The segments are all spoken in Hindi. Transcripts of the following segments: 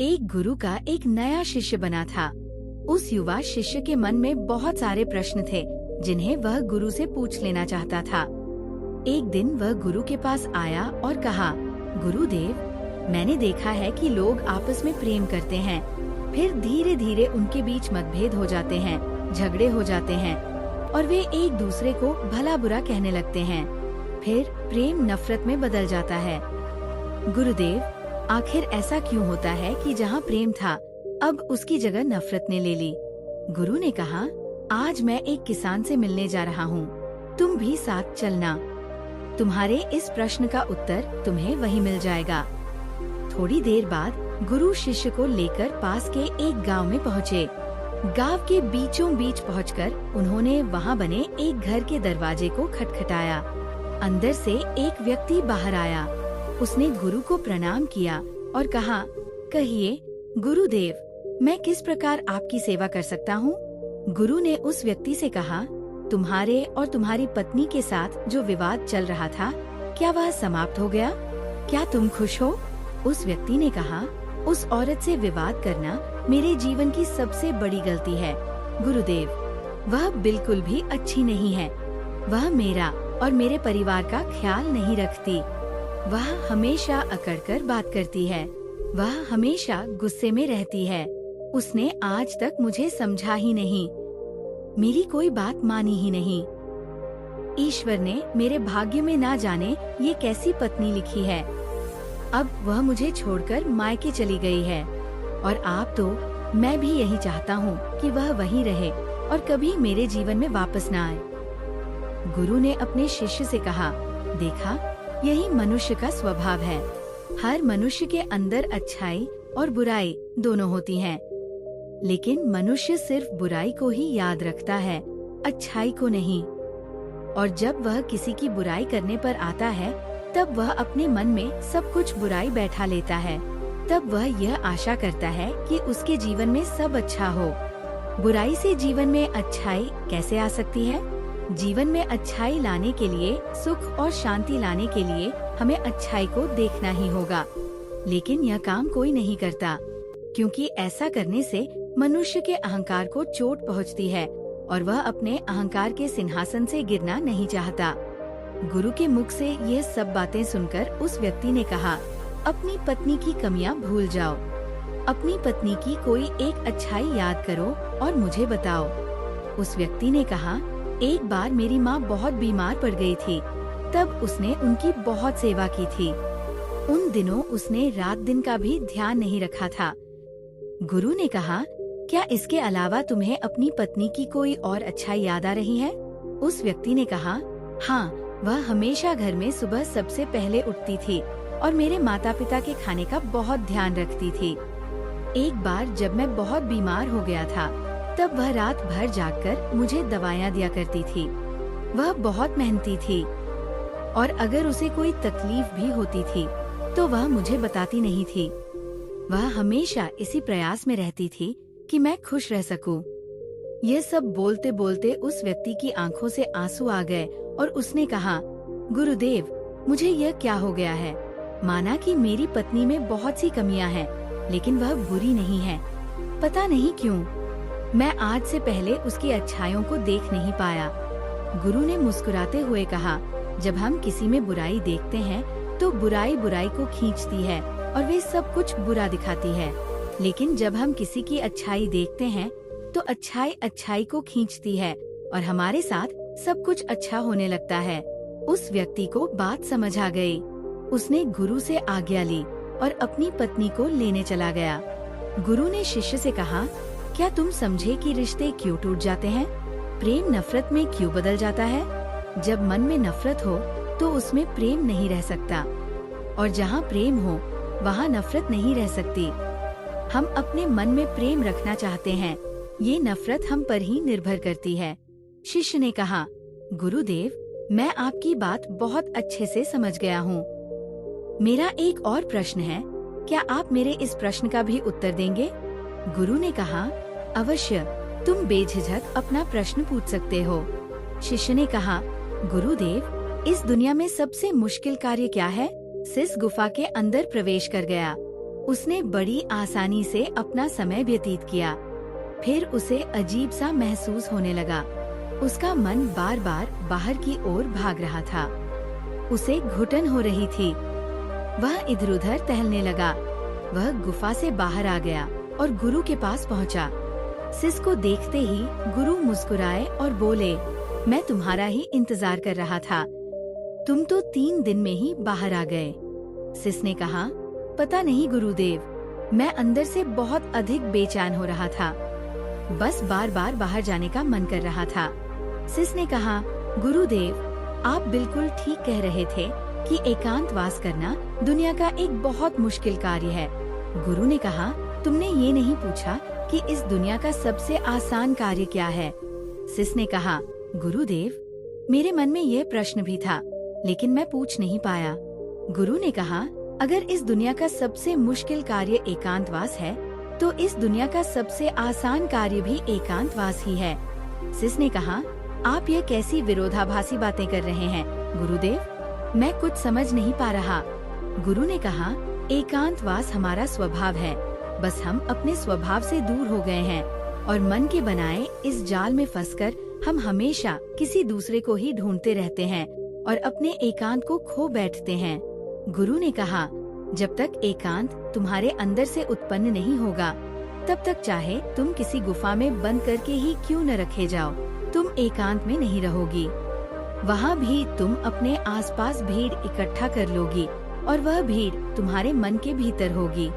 एक गुरु का एक नया शिष्य बना था। उस युवा शिष्य के मन में बहुत सारे प्रश्न थे जिन्हें वह गुरु से पूछ लेना चाहता था। एक दिन वह गुरु के पास आया और कहा, गुरुदेव, मैंने देखा है कि लोग आपस में प्रेम करते हैं, फिर धीरे धीरे उनके बीच मतभेद हो जाते हैं, झगड़े हो जाते हैं और वे एक दूसरे को भला बुरा कहने लगते हैं। फिर प्रेम नफरत में बदल जाता है। गुरुदेव, आखिर ऐसा क्यों होता है कि जहाँ प्रेम था अब उसकी जगह नफरत ने ले ली? गुरु ने कहा, आज मैं एक किसान से मिलने जा रहा हूँ, तुम भी साथ चलना। तुम्हारे इस प्रश्न का उत्तर तुम्हें वहीं मिल जाएगा। थोड़ी देर बाद गुरु शिष्य को लेकर पास के एक गांव में पहुँचे। गांव के बीचों बीच पहुंचकर उन्होंने वहां बने एक घर के दरवाजे को खटखटाया। अंदर से एक व्यक्ति बाहर आया। उसने गुरु को प्रणाम किया और कहा, कहिए गुरुदेव, मैं किस प्रकार आपकी सेवा कर सकता हूँ? गुरु ने उस व्यक्ति से कहा, तुम्हारे और तुम्हारी पत्नी के साथ जो विवाद चल रहा था, क्या वह समाप्त हो गया? क्या तुम खुश हो? उस व्यक्ति ने कहा, उस औरत से विवाद करना मेरे जीवन की सबसे बड़ी गलती है गुरुदेव। वह बिल्कुल भी अच्छी नहीं है। वह मेरा और मेरे परिवार का ख्याल नहीं रखती। वह हमेशा अकड़कर बात करती है। वह हमेशा गुस्से में रहती है। उसने आज तक मुझे समझा ही नहीं, मेरी कोई बात मानी ही नहीं। ईश्वर ने मेरे भाग्य में ना जाने ये कैसी पत्नी लिखी है। अब वह मुझे छोड़कर मायके चली गई है और आप तो मैं भी यही चाहता हूँ कि वह वहीं रहे और कभी मेरे जीवन में वापस न आए। गुरु ने अपने शिष्य से कहा, देखा, यही मनुष्य का स्वभाव है। हर मनुष्य के अंदर अच्छाई और बुराई दोनों होती हैं, लेकिन मनुष्य सिर्फ बुराई को ही याद रखता है, अच्छाई को नहीं। और जब वह किसी की बुराई करने पर आता है, तब वह अपने मन में सब कुछ बुराई बैठा लेता है। तब वह यह आशा करता है कि उसके जीवन में सब अच्छा हो। बुराई से जीवन में अच्छाई कैसे आ सकती है? जीवन में अच्छाई लाने के लिए, सुख और शांति लाने के लिए हमें अच्छाई को देखना ही होगा। लेकिन यह काम कोई नहीं करता, क्योंकि ऐसा करने से मनुष्य के अहंकार को चोट पहुंचती है और वह अपने अहंकार के सिंहासन से गिरना नहीं चाहता। गुरु के मुख से यह सब बातें सुनकर उस व्यक्ति ने कहा, अपनी पत्नी की कमियां भूल जाओ। अपनी पत्नी की कोई एक अच्छाई याद करो और मुझे बताओ। उस व्यक्ति ने कहा, एक बार मेरी माँ बहुत बीमार पड़ गई थी, तब उसने उनकी बहुत सेवा की थी। उन दिनों उसने रात दिन का भी ध्यान नहीं रखा था। गुरु ने कहा, क्या इसके अलावा तुम्हें अपनी पत्नी की कोई और अच्छाई याद आ रही है? उस व्यक्ति ने कहा, हाँ, वह हमेशा घर में सुबह सबसे पहले उठती थी और मेरे माता पिता के खाने का बहुत ध्यान रखती थी। एक बार जब मैं बहुत बीमार हो गया था, तब वह रात भर जागकर मुझे दवाइयाँ दिया करती थी। वह बहुत मेहनती थी और अगर उसे कोई तकलीफ भी होती थी तो वह मुझे बताती नहीं थी। वह हमेशा इसी प्रयास में रहती थी कि मैं खुश रह सकूं। यह सब बोलते बोलते उस व्यक्ति की आंखों से आंसू आ गए और उसने कहा, गुरुदेव, मुझे यह क्या हो गया है? माना कि मेरी पत्नी में बहुत सी कमियां हैं, लेकिन वह बुरी नहीं है। पता नहीं क्यों मैं आज से पहले उसकी अच्छाइयों को देख नहीं पाया। गुरु ने मुस्कुराते हुए कहा, जब हम किसी में बुराई देखते हैं तो बुराई बुराई को खींचती है और वे सब कुछ बुरा दिखाती है, लेकिन जब हम किसी की अच्छाई देखते हैं तो अच्छाई अच्छाई को खींचती है और हमारे साथ सब कुछ अच्छा होने लगता है। उस व्यक्ति को बात समझ आ गई। उसने गुरु से आज्ञा ली और अपनी पत्नी को लेने चला गया। गुरु ने शिष्य से कहा, क्या तुम समझे कि रिश्ते क्यों टूट जाते हैं? प्रेम नफरत में क्यों बदल जाता है? जब मन में नफरत हो तो उसमें प्रेम नहीं रह सकता, और जहाँ प्रेम हो वहाँ नफरत नहीं रह सकती। हम अपने मन में प्रेम रखना चाहते हैं, ये नफरत हम पर ही निर्भर करती है। शिष्य ने कहा, गुरुदेव, मैं आपकी बात बहुत अच्छे से समझ गया हूँ। मेरा एक और प्रश्न है, क्या आप मेरे इस प्रश्न का भी उत्तर देंगे? गुरु ने कहा, अवश्य, तुम बेझिझक अपना प्रश्न पूछ सकते हो। शिष्य ने कहा, गुरुदेव, इस दुनिया में सबसे मुश्किल कार्य क्या है? सिस गुफा के अंदर प्रवेश कर गया। उसने बड़ी आसानी से अपना समय व्यतीत किया। फिर उसे अजीब सा महसूस होने लगा। उसका मन बार बार बाहर की ओर भाग रहा था। उसे घुटन हो रही थी। वह इधर उधर टहलने लगा। वह गुफा से बाहर आ गया और गुरु के पास पहुंचा। सिस को देखते ही गुरु मुस्कुराए और बोले, मैं तुम्हारा ही इंतजार कर रहा था। तुम तो 3 दिन में ही बाहर आ गए। सिस ने कहा, पता नहीं गुरुदेव, मैं अंदर से बहुत अधिक बेचैन हो रहा था। बस बार बार बाहर जाने का मन कर रहा था। सिस ने कहा, गुरुदेव, आप बिल्कुल ठीक कह रहे थे कि एकांतवास करना दुनिया का एक बहुत मुश्किल कार्य है। गुरु ने कहा, तुमने ये नहीं पूछा कि इस दुनिया का सबसे आसान कार्य क्या है। सिस ने कहा, गुरुदेव, मेरे मन में यह प्रश्न भी था, लेकिन मैं पूछ नहीं पाया। गुरु ने कहा, अगर इस दुनिया का सबसे मुश्किल कार्य एकांतवास है, तो इस दुनिया का सबसे आसान कार्य भी एकांतवास ही है। सिस ने कहा, आप ये कैसी विरोधाभासी बातें कर रहे हैं गुरुदेव? मैं कुछ समझ नहीं पा रहा। गुरु ने कहा, एकांतवास हमारा स्वभाव है, बस हम अपने स्वभाव से दूर हो गए हैं और मन के बनाए इस जाल में फंसकर हम हमेशा किसी दूसरे को ही ढूंढते रहते हैं और अपने एकांत को खो बैठते हैं। गुरु ने कहा, जब तक एकांत तुम्हारे अंदर से उत्पन्न नहीं होगा, तब तक चाहे तुम किसी गुफा में बंद करके ही क्यों न रखे जाओ, तुम एकांत में नहीं रहोगी। वहाँ भी तुम अपने आसपास भीड़ इकट्ठा कर लोगी और वह भीड़ तुम्हारे मन के भीतर होगी।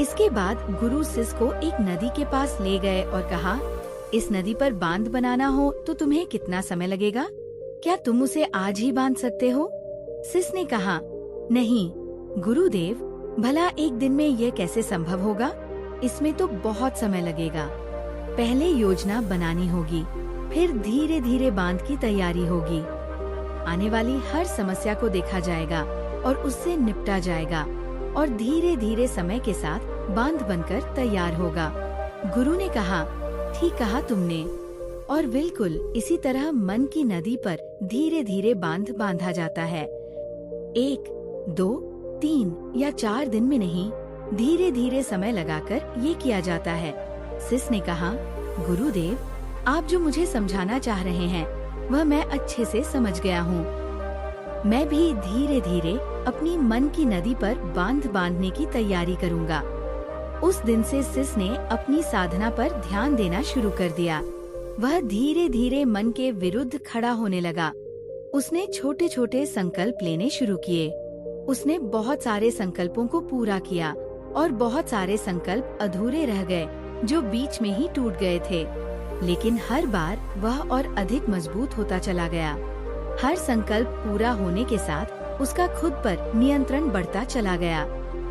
इसके बाद गुरु सिस को एक नदी के पास ले गए और कहा, इस नदी पर बांध बनाना हो तो तुम्हें कितना समय लगेगा? क्या तुम उसे आज ही बांध सकते हो? सिस ने कहा, नहीं गुरुदेव, भला एक दिन में यह कैसे संभव होगा? इसमें तो बहुत समय लगेगा। पहले योजना बनानी होगी, फिर धीरे धीरे बांध की तैयारी होगी। आने वाली हर समस्या को देखा जाएगा और उससे निपटा जाएगा और धीरे धीरे समय के साथ बांध बनकर तैयार होगा। गुरु ने कहा, ठीक कहा तुमने। और बिल्कुल इसी तरह मन की नदी पर धीरे धीरे बांध बांधा जाता है। 1, 2, 3 या 4 दिन में नहीं, धीरे धीरे समय लगाकर ये किया जाता है। सिस ने कहा, गुरुदेव, आप जो मुझे समझाना चाह रहे हैं वह मैं अच्छे से समझ गया हूँ। मैं भी धीरे धीरे अपनी मन की नदी पर बांध बांधने की तैयारी करूँगा। उस दिन से सिस ने अपनी साधना पर ध्यान देना शुरू कर दिया। वह धीरे धीरे मन के विरुद्ध खड़ा होने लगा। उसने छोटे छोटे संकल्प लेने शुरू किए। उसने बहुत सारे संकल्पों को पूरा किया और बहुत सारे संकल्प अधूरे रह गए जो बीच में ही टूट गए थे। लेकिन हर बार वह और अधिक मजबूत होता चला गया। हर संकल्प पूरा होने के साथ उसका खुद पर नियंत्रण बढ़ता चला गया।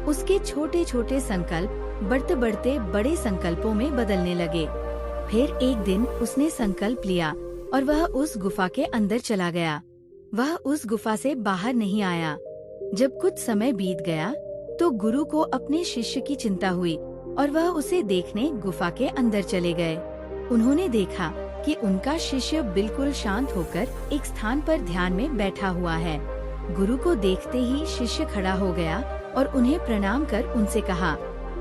उसके छोटे छोटे संकल्प बढ़ते बढ़ते बड़े संकल्पों में बदलने लगे। फिर एक दिन उसने संकल्प लिया और वह उस गुफा के अंदर चला गया। वह उस गुफा से बाहर नहीं आया। जब कुछ समय बीत गया तो गुरु को अपने शिष्य की चिंता हुई और वह उसे देखने गुफा के अंदर चले गए। उन्होंने देखा कि उनका शिष्य बिल्कुल शांत होकर एक स्थान पर ध्यान में बैठा हुआ है। गुरु को देखते ही शिष्य खड़ा हो गया और उन्हें प्रणाम कर उनसे कहा,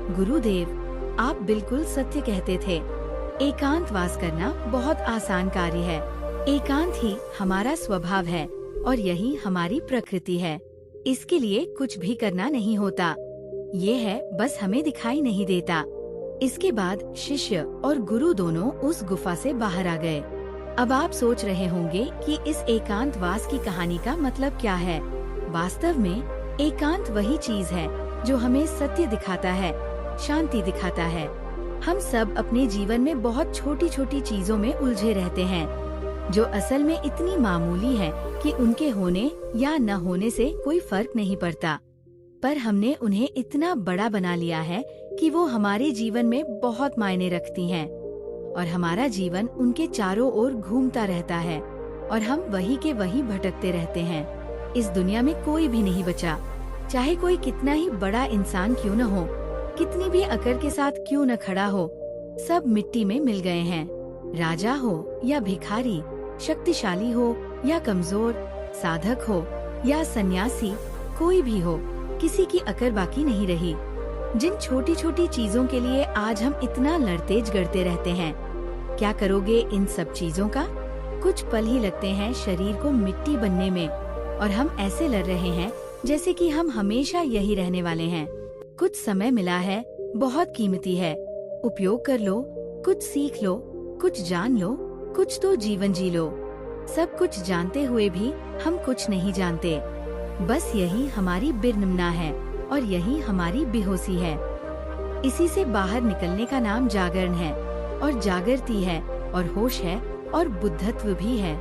गुरुदेव, आप बिल्कुल सत्य कहते थे। एकांत वास करना बहुत आसान कार्य है। एकांत ही हमारा स्वभाव है और यही हमारी प्रकृति है। इसके लिए कुछ भी करना नहीं होता। ये है, बस हमें दिखाई नहीं देता। इसके बाद शिष्य और गुरु दोनों उस गुफा से बाहर आ गए। अब आप सोच रहे होंगे कि इस एकांतवास की कहानी का मतलब क्या है। वास्तव में एकांत वही चीज है जो हमें सत्य दिखाता है, शांति दिखाता है। हम सब अपने जीवन में बहुत छोटी छोटी चीजों में उलझे रहते हैं जो असल में इतनी मामूली है कि उनके होने या न होने से कोई फर्क नहीं पड़ता, पर हमने उन्हें इतना बड़ा बना लिया है कि वो हमारे जीवन में बहुत मायने रखती हैं और हमारा जीवन उनके चारों ओर घूमता रहता है और हम वही के वही भटकते रहते हैं। इस दुनिया में कोई भी नहीं बचा, चाहे कोई कितना ही बड़ा इंसान क्यों न हो, कितनी भी अकड़ के साथ क्यों न खड़ा हो, सब मिट्टी में मिल गए हैं। राजा हो या भिखारी, शक्तिशाली हो या कमजोर, साधक हो या सन्यासी, कोई भी हो, किसी की अकड़ बाकी नहीं रही। जिन छोटी छोटी चीजों के लिए आज हम इतना लड़तेज गड़ते रहते हैं, क्या करोगे इन सब चीजों का? कुछ पल ही लगते हैं शरीर को मिट्टी बनने में, और हम ऐसे लड़ रहे हैं जैसे कि हम हमेशा यही रहने वाले हैं। कुछ समय मिला है, बहुत कीमती है, उपयोग कर लो, कुछ सीख लो, कुछ जान लो, कुछ तो जीवन जी लो। सब कुछ जानते हुए भी हम कुछ नहीं जानते। बस यही हमारी बिरनिम्ना है और यही हमारी बेहोशी है। इसी से बाहर निकलने का नाम जागरण है, और जागृति है, और होश है, और बुद्धत्व भी है।